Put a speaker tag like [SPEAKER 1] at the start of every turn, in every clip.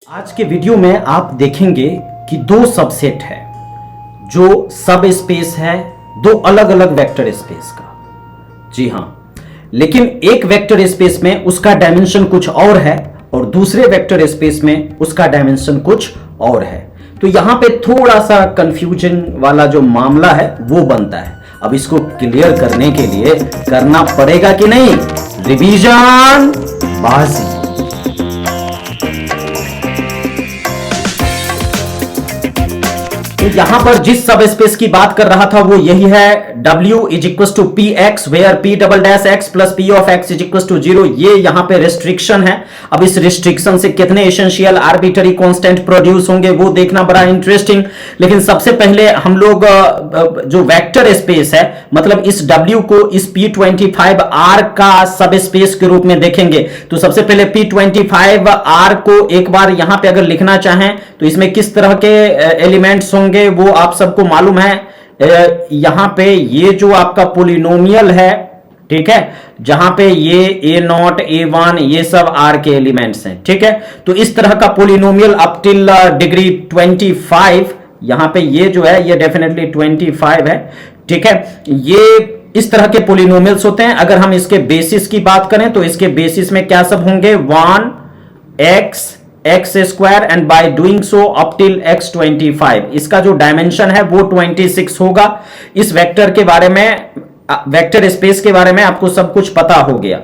[SPEAKER 1] आज के वीडियो में आप देखेंगे कि दो सबसेट है जो सब स्पेस है, दो अलग अलग वेक्टर स्पेस का। जी हां, लेकिन एक वेक्टर स्पेस में उसका डायमेंशन कुछ और है और दूसरे वेक्टर स्पेस में उसका डायमेंशन कुछ और है। तो यहां पे थोड़ा सा कंफ्यूजन वाला जो मामला है वो बनता है। अब इसको क्लियर करने के लिए करना पड़ेगा कि नहीं रिवीजन बाजी। तो यहां पर जिस सब स्पेस की बात कर रहा था वो यही है, W is equal to P x where P double dash x plus P of x is equal to 0। ये यहां पे रेस्ट्रिक्शन है। अब इस रेस्ट्रिक्शन से कितने एसेंशियल आर्बिटरी कांस्टेंट प्रोड्यूस होंगे वो देखना बड़ा इंटरेस्टिंग। लेकिन सबसे पहले हम लोग जो वेक्टर स्पेस है, मतलब इस W को इस P25R का सब स्पेस के रूप में देखेंगे। तो सबसे पहले P25R को एक बार यहां पे अगर लिखना चाहें तो इसमें किस तरह के एलिमेंट्स होंगे वो आप सबको मालूम है। यहां पे ये जो आपका पोलिनोमियल है, ठीक है, जहां पे ये A0 A1 ये सब R के एलिमेंट्स हैं, ठीक है। तो इस तरह का पोलिनोमियल अप टिल डिग्री 25, यहां पे ये जो है ये डेफिनेटली 25 है, ठीक है। ये इस तरह के पोलिनोमियल्स होते हैं। अगर हम इसके बेसिस की बात करें तो इसके बेसिस में क्या सब होंगे, 1x x square and by doing so up till x25। इसका जो डायमेंशन है वो 26 होगा। इस वेक्टर के बारे में, वेक्टर स्पेस के बारे में आपको सब कुछ पता हो गया।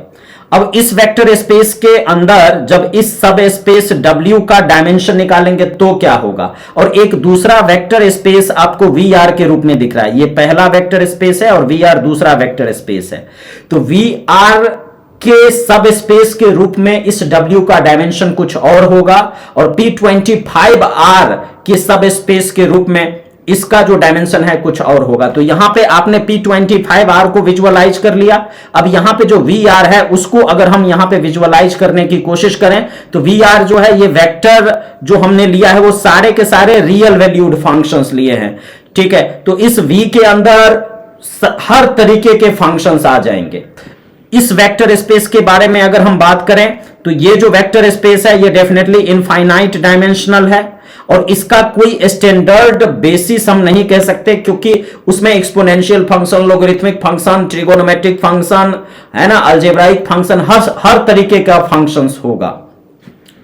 [SPEAKER 1] अब इस वेक्टर स्पेस के अंदर जब इस सब स्पेस W का डायमेंशन निकालेंगे तो क्या होगा, और एक दूसरा वेक्टर स्पेस आपको VR के रूप में दिख रहा है। ये पहला वेक्टर स्पेस है और VR दूसरा वेक्टर स्पेस है। तो VR के सब स्पेस के रूप में इस W का डायमेंशन कुछ और होगा और P25R के सब स्पेस के रूप में इसका जो डायमेंशन है कुछ और होगा। तो यहां पे आपने P25R को विजुअलाइज कर लिया। अब यहां पे जो VR है उसको अगर हम यहां पे विजुअलाइज करने की कोशिश करें तो VR जो है ये वेक्टर जो हमने लिया है वो सारे के सारे रियल वैल्यूड फंक्शंस लिए हैं, ठीक है। तो इस V के अंदर हर तरीके के फंक्शंस आ जाएंगे। इस वेक्टर स्पेस के बारे में अगर हम बात करें तो ये जो वेक्टर स्पेस है ये डेफिनेटली इनफाइनाइट डायमेंशनल है और इसका कोई स्टैंडर्ड बेसिस हम नहीं कह सकते, क्योंकि उसमें exponential function, logarithmic function, trigonometric function है ना, अलजेब्राइक फंक्शन, हर तरीके का फंक्शंस होगा,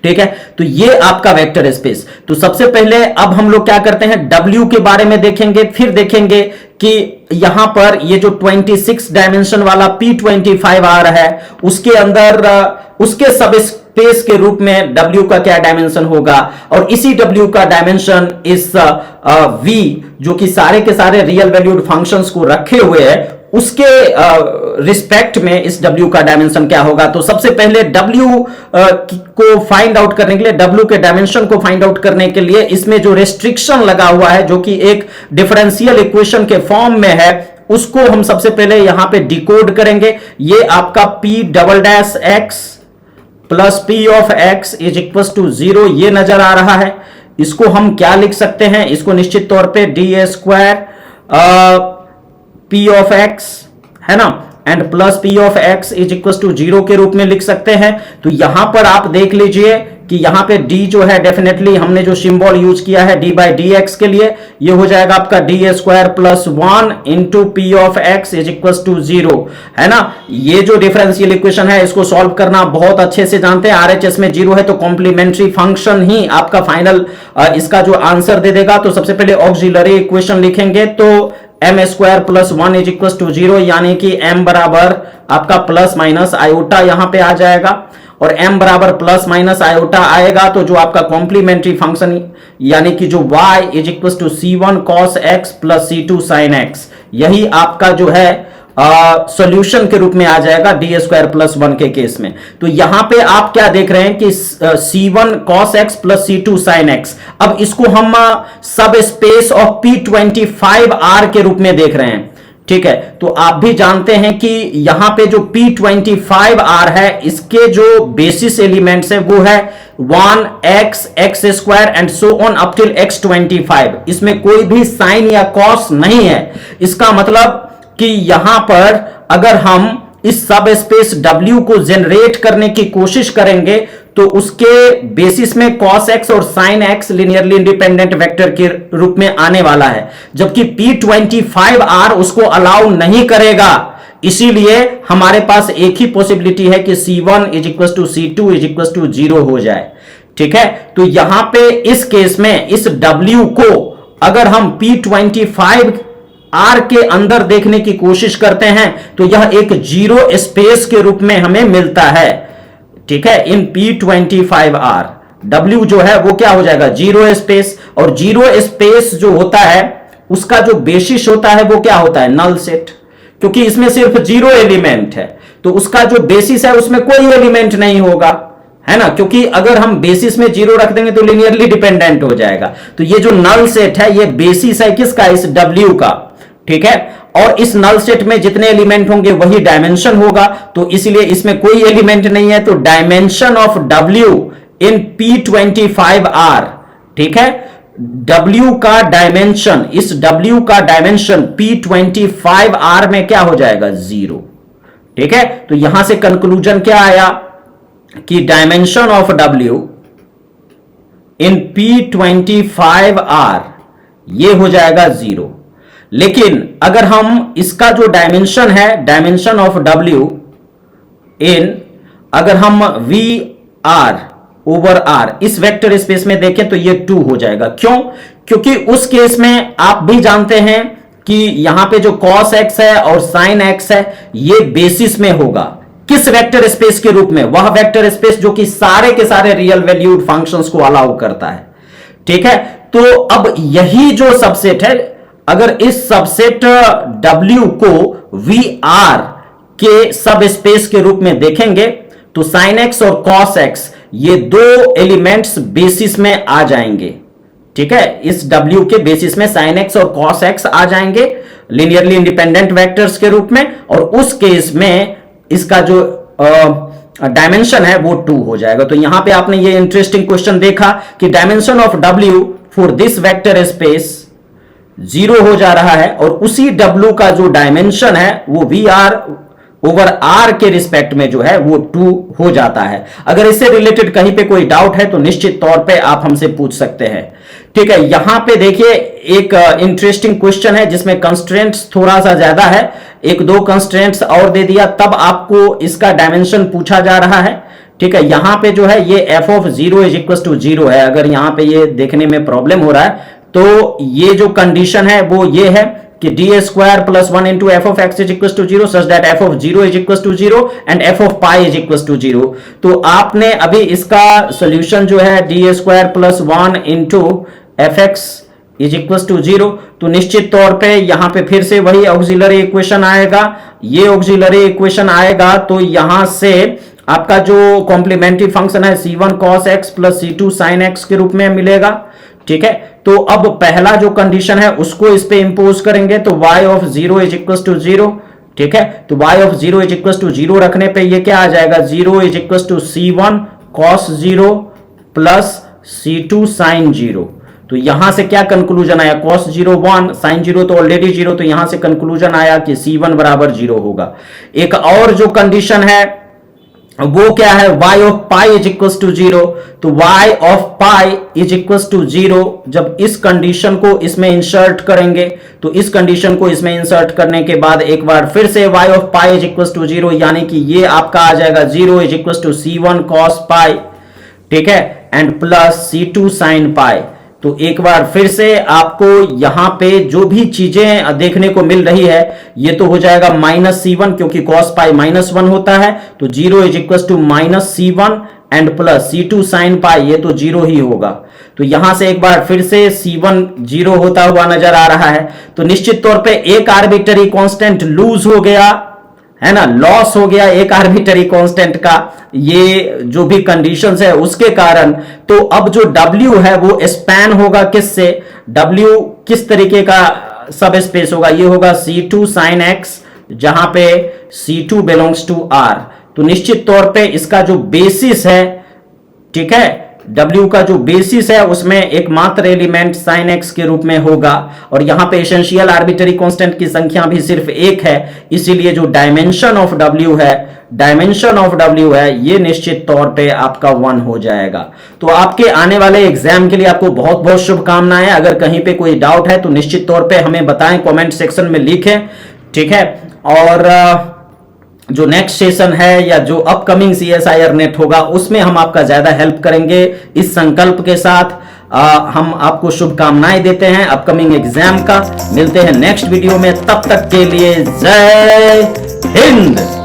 [SPEAKER 1] ठीक है। तो ये आपका वेक्टर स्पेस। तो सबसे पहले अब हम लोग क्या करते हैं, W के बारे में देखेंगे, फिर देखेंगे कि यहां पर ये जो 26 डायमेंशन वाला P25R है उसके अंदर उसके सब स्पेस के रूप में W का क्या डायमेंशन होगा, और इसी W का डायमेंशन इस V जो कि सारे के सारे रियल वैल्यूड फंक्शंस को रखे हुए है उसके रिस्पेक्ट में इस W का डायमेंशन क्या होगा। तो सबसे पहले W को फाइंड आउट करने के लिए, W के डायमेंशन को फाइंड आउट करने के लिए इसमें जो रेस्ट्रिक्शन लगा हुआ है जो कि एक डिफरेंशियल इक्वेशन के फॉर्म में है उसको हम सबसे पहले यहां पे डिकोड करेंगे। ये आपका P double dash x plus P of x is equal to 0 ये नजर आ रहा है। इसको हम क्या लिख सकते हैं, इसको निश्चित तौर पे D square P of x है ना and plus P of x is equal to 0 के रूप में लिख सकते हैं। तो यहां पर आप देख लीजिए कि यहां पे d जो है डेफिनेटली हमने जो सिंबल यूज किया है d बाई डी एक्स के लिए, ये हो जाएगा आपका D square plus 1 into P of x is equal to 0 है ना। ये जो डिफरेंशियल इक्वेशन है इसको सॉल्व करना बहुत अच्छे से जानते हैं। RHS में 0 है तो कॉम्प्लीमेंट्री फंक्शन ही आपका फाइनल इसका जो आंसर दे देगा। तो सबसे पहले ऑक्सिलरी इक्वेशन लिखेंगे तो m square plus 1 is equal to 0, यानी कि m बराबर आपका प्लस माइनस आयोटा यहां पे आ जाएगा, और m बराबर प्लस माइनस आयोटा आएगा तो जो आपका कॉम्प्लीमेंट्री फंक्शन यानी कि जो y is equal to C1 cos x plus C2 sin x, यही आपका जो है सॉल्यूशन के रूप में आ जाएगा डी स्क्वायर प्लस 1 के केस में। तो यहां पे आप क्या देख रहे हैं कि C1 cos x plus C2 sin x, अब इसको हम सब स्पेस ऑफ P25R के रूप में देख रहे हैं, ठीक है। तो आप भी जानते हैं कि यहां पे जो P25R है इसके जो बेसिस एलिमेंट्स है वो है 1x x square and so on up till x25। इसमें कोई भी साइन या कॉस नहीं है। इसका मतलब कि यहां पर अगर हम इस सब स्पेस W को जनरेट करने की कोशिश करेंगे तो उसके बेसिस में cos x और sin x linearly independent vector के रूप में आने वाला है, जबकि P25R उसको अलाउ नहीं करेगा। इसीलिए हमारे पास एक ही पॉसिबिलिटी है कि C1 = C2 = 0 हो जाए। ठीक है, तो यहां पे इस केस में इस W को अगर हम P25R के अंदर देखने की कोशिश करते हैं तो यह एक जीरो स्पेस के रूप में हमें मिलता है। ठीक है, इन P25R W जो है वो क्या हो जाएगा, जीरो स्पेस। और जीरो स्पेस जो होता है उसका जो बेसिस होता है वो क्या होता है, नल सेट, क्योंकि इसमें सिर्फ जीरो एलिमेंट है तो उसका जो बेसिस है उसमें कोई एलिमेंट नहीं होगा, है ना, क्योंकि अगर हम बेसिस में जीरो रख देंगे तो लिनियरली डिपेंडेंट हो जाएगा। तो ये जो नल सेट है ये बेसिस है किसका, इस W का। ठीक है, और इस नल सेट में जितने एलिमेंट होंगे वही डायमेंशन होगा, तो इसलिए इसमें कोई एलिमेंट नहीं है, तो dimension of W in P25R, ठीक है, W का डायमेंशन, इस W का डायमेंशन P25R में क्या हो जाएगा, 0। ठीक है, तो यहां से कंक्लूजन क्या आया कि dimension of W in P25R ये हो जाएगा 0। लेकिन अगर हम इसका जो डायमेंशन है, डायमेंशन ऑफ W इन, अगर हम VR/R इस वेक्टर स्पेस में देखें तो ये 2 हो जाएगा। क्यों? क्योंकि उस केस में आप भी जानते हैं कि यहां पे जो cos x है और sin x है ये बेसिस में होगा, किस वेक्टर स्पेस के रूप में, वह वेक्टर स्पेस जो कि सारे के सारे रियल वैल्यूड फंक्शंस को अलाउ करता है। ठीक है, तो अब यही जो सबसेट है, अगर इस सबसेट W को VR के सब स्पेस के रूप में देखेंगे तो sin x और cos x ये दो एलिमेंट्स बेसिस में आ जाएंगे। ठीक है, इस W के बेसिस में sin x और cos x आ जाएंगे लिनियरली इंडिपेंडेंट वेक्टर्स के रूप में, और उस केस में इसका जो डायमेंशन है वो 2 हो जाएगा। तो यहां पे आपने ये इंटरेस्टिंग क्वेश्चन देखा कि dimension of W for this vector space 0 हो जा रहा है, और उसी W का जो डायमेंशन है वो VR/R के रिस्पेक्ट में जो है वो 2 हो जाता है। अगर इससे रिलेटेड कहीं पे कोई डाउट है तो निश्चित तौर पे आप हमसे पूछ सकते हैं। ठीक है, यहां पे देखिए एक इंटरेस्टिंग क्वेश्चन है जिसमें कंस्ट्रेंट्स थोड़ा सा ज्यादा है, एक दो कंस्ट्रेंट्स और दे दिया तब आपको इसका डायमेंशन पूछा जा रहा है। ठीक है, यहां पे जो है ये f(0 = 0) है। अगर यहां पे ये देखने में प्रॉब्लम हो रहा है तो ये जो कंडीशन है वो ये है कि d² + 1 into f(x) = 0 such that f(0 = 0 and f(π) = 0। तो आपने अभी इसका सॉल्यूशन जो है d² + 1 into fx = 0, तो निश्चित तौर पे यहां पे फिर से वही ऑक्सिलरी इक्वेशन आएगा। ये ऑक्सिलरी इक्वेशन आएगा तो यहां से आपका जो कॉम्प्लीमेंट्री फंक्शन है c1 cos x + c2 sin x के रूप में मिलेगा। ठीक है, तो अब पहला जो कंडीशन है उसको इस पे इंपोज करेंगे तो y(0 = 0)। ठीक है, तो y(0 = 0) रखने पे ये क्या आ जाएगा, 0 = c1 cos 0 + c2 sin 0। तो यहां से क्या कंक्लूजन आया, cos 0 1, sin 0 तो ऑलरेडी 0, तो यहां से कंक्लूजन आया कि c1 = 0 होगा। एक और जो कंडीशन है वो क्या है, y(π) = 0। तो y(π) = 0 जब इस कंडीशन को इसमें इंसर्ट करेंगे तो इस कंडीशन को इसमें इंसर्ट करने के बाद एक बार फिर से y(π) = 0, यानी कि ये आपका आ जाएगा 0 = c1 cos π, ठीक है, एंड प्लस c2 sin π। तो एक बार फिर से आपको यहां पे जो भी चीजें देखने को मिल रही है ये तो हो जाएगा -c1, क्योंकि cos π -1 होता है, तो 0 = -c1 and plus c2 sin π, ये तो 0 ही होगा। तो यहां से एक बार फिर से c1 0 होता हुआ नजर आ रहा है। तो निश्चित तौर पे एक आर्बिट्ररी कांस्टेंट लूज हो गया, है ना, लॉस हो गया एक आर्बिट्ररी कांस्टेंट का, ये जो भी कंडीशंस है उसके कारण। तो अब जो W है वो स्पैन होगा किससे, W किस तरीके का सब स्पेस होगा, ये होगा c2 sin x, जहां पे c2 बिलोंग्स टू R। तो निश्चित तौर पे इसका जो बेसिस है, ठीक है, W का जो बेसिस है उसमें एकमात्र एलिमेंट sin x के रूप में होगा, और यहां पे एसेंशियल आर्बिट्ररी कांस्टेंट की संख्या भी सिर्फ एक है, इसीलिए जो डायमेंशन ऑफ W है ये निश्चित तौर पे आपका 1 हो जाएगा। तो आपके आने वाले एग्जाम के लिए आपको बहुत बहुत शुभकामनाएं। अगर कहीं पे कोई डाउट है तो निश्चित तौर पे हमें बताएं, कमेंट सेक्शन में लिखें, ठीक है। और जो नेक्स्ट सेशन है या जो अपकमिंग CSIR नेट होगा उसमें हम आपका ज्यादा हेल्प करेंगे इस संकल्प के साथ। हम आपको शुभकामनाएं देते हैं अपकमिंग एग्जाम का। मिलते हैं नेक्स्ट वीडियो में, तब तक के लिए जय हिंद।